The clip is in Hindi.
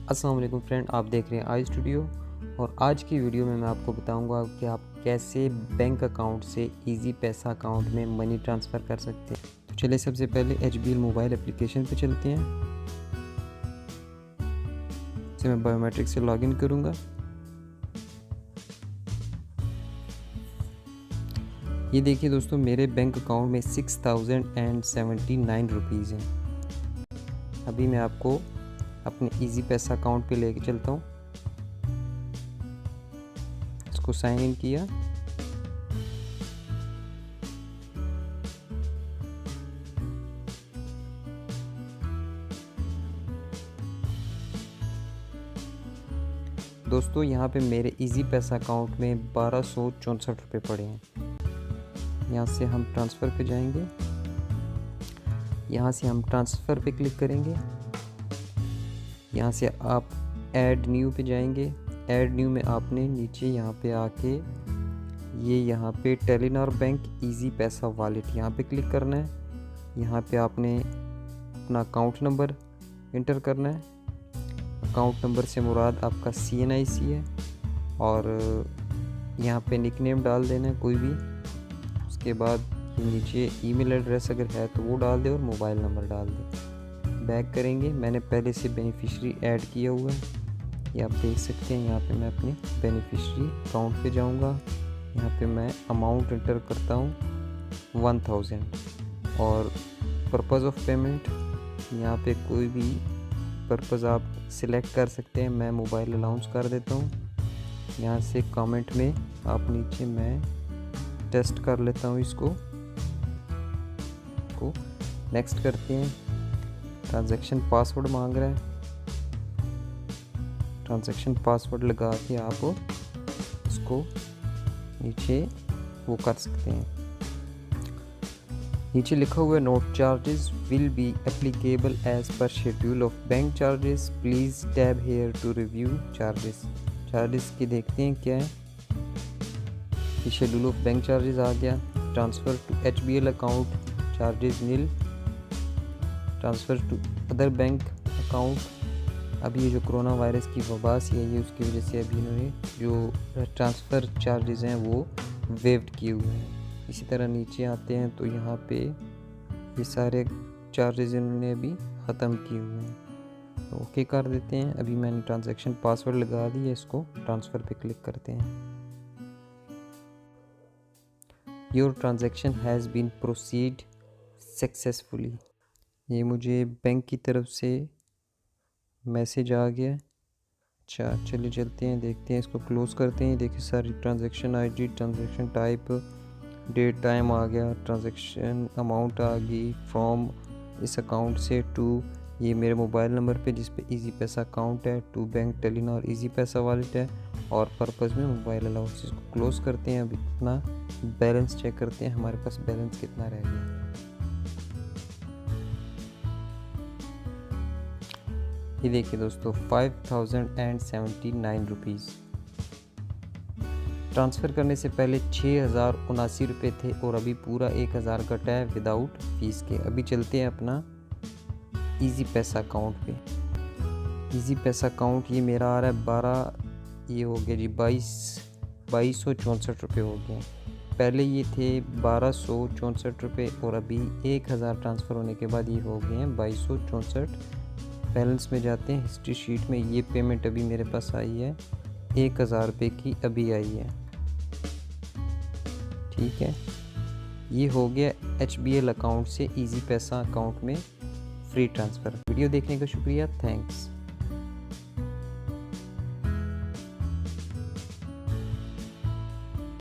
अस्सलाम वालेकुम फ्रेंड, आप देख रहे हैं आई स्टूडियो। और आज की वीडियो में मैं आपको बताऊंगा कि आप कैसे बैंक अकाउंट से इजी पैसा अकाउंट में मनी ट्रांसफ़र कर सकते हैं। तो चलिए सबसे पहले HBL मोबाइल एप्लीकेशन पे चलते हैं। इसे मैं बायोमेट्रिक से लॉगिन करूंगा। ये देखिए दोस्तों, मेरे बैंक अकाउंट में 6079 रुपीज़ हैं। अभी मैं आपको अपने इजी पैसा अकाउंट पे लेके चलता हूँ। इसको साइन इन किया। दोस्तों यहाँ पे मेरे इजी पैसा अकाउंट में 1264 रुपये पड़े हैं। यहाँ से हम ट्रांसफ़र पे जाएंगे। यहाँ से हम ट्रांसफ़र पे क्लिक करेंगे। यहाँ से आप ऐड न्यू पे जाएंगे। ऐड न्यू में आपने नीचे यहाँ पे आके ये यहाँ पे टेलीनॉर बैंक इजी पैसा वॉलेट यहाँ पे क्लिक करना है। यहाँ पे आपने अपना अकाउंट नंबर इंटर करना है। अकाउंट नंबर से मुराद आपका CNIC है और यहाँ पे निकनेम डाल देना है कोई भी। उसके बाद नीचे ईमेल एड्रेस अगर है तो वो डाल दे और मोबाइल नंबर डाल दे। बैक करेंगे। मैंने पहले से बेनिफिशियरी ऐड किया हुआ है, ये आप देख सकते हैं। यहाँ पे मैं अपने बेनिफिशियरी अकाउंट पे जाऊँगा। यहाँ पे मैं अमाउंट इंटर करता हूँ 1000 और पर्पज़ ऑफ पेमेंट यहाँ पे कोई भी पर्पज़ आप सिलेक्ट कर सकते हैं। मैं मोबाइल अलाउंस कर देता हूँ। यहाँ से कमेंट में आप नीचे मैं टेस्ट कर लेता हूँ इसको नेक्स्ट करते हैं। ट्रांजैक्शन पासवर्ड मांग रहा है। ट्रांजैक्शन पासवर्ड लगा के आप इसको नीचे वो कर सकते हैं। नीचे लिखा हुआ है note charges will be applicable as per schedule of bank charges, please tab here to review charges. Charges की देखते हैं क्या है। ये शेड्यूल ऑफ बैंक चार्जेस आ गया। Transfer to HBL account charges nil, transfer to other bank account. अभी ये जो कोरोना वायरस की वबा सी आई है उसकी वजह से अभी इन्होंने जो ट्रांसफ़र चार्जेस हैं वो वेव्ड किए हुए हैं। इसी तरह नीचे आते हैं तो यहाँ पे ये सारे चार्जेस इन्होंने अभी ख़त्म किए हुए हैं। तो ओके कर देते हैं। अभी मैंने ट्रांजैक्शन पासवर्ड लगा दी है। इसको ट्रांसफ़र पे क्लिक करते हैं। Your transaction has been proceed successfully. ये मुझे बैंक की तरफ से मैसेज आ गया। अच्छा चलिए चलते हैं, देखते हैं, इसको क्लोज़ करते हैं। देखिए सारी transaction ID, transaction type, date time आ गया, ट्रांजैक्शन अमाउंट आ गई फ्रॉम इस अकाउंट से टू ये मेरे मोबाइल नंबर पे जिस पे इजी पैसा अकाउंट है, टू बैंक टेलीनॉर इजी पैसा वॉलेट है और पर्पज़ में मोबाइल अलाउंस। इसको क्लोज़ करते हैं। अब इतना बैलेंस चेक करते हैं हमारे पास बैलेंस कितना रह गया। ये देखिए दोस्तों 5079 रुपीज़। ट्रांसफ़र करने से पहले 6079 रुपये थे और अभी पूरा 1000 कटा है विदाउट फीस के। अभी चलते हैं अपना इजी पैसा अकाउंट पे। इजी पैसा अकाउंट ये मेरा आ रहा है 12 ये हो गया जी 2264 रुपये हो गए। पहले ये थे 1264 रुपये और अभी 1000 ट्रांसफ़र होने के बाद ये हो गए हैं 2264। बैलेंस में जाते हैं। हिस्ट्री शीट में ये पेमेंट अभी मेरे पास आई है 1000 रुपये की अभी आई है। ठीक है, ये हो गया HBL अकाउंट से इजी पैसा अकाउंट में फ्री ट्रांसफ़र। वीडियो देखने का शुक्रिया, थैंक्स।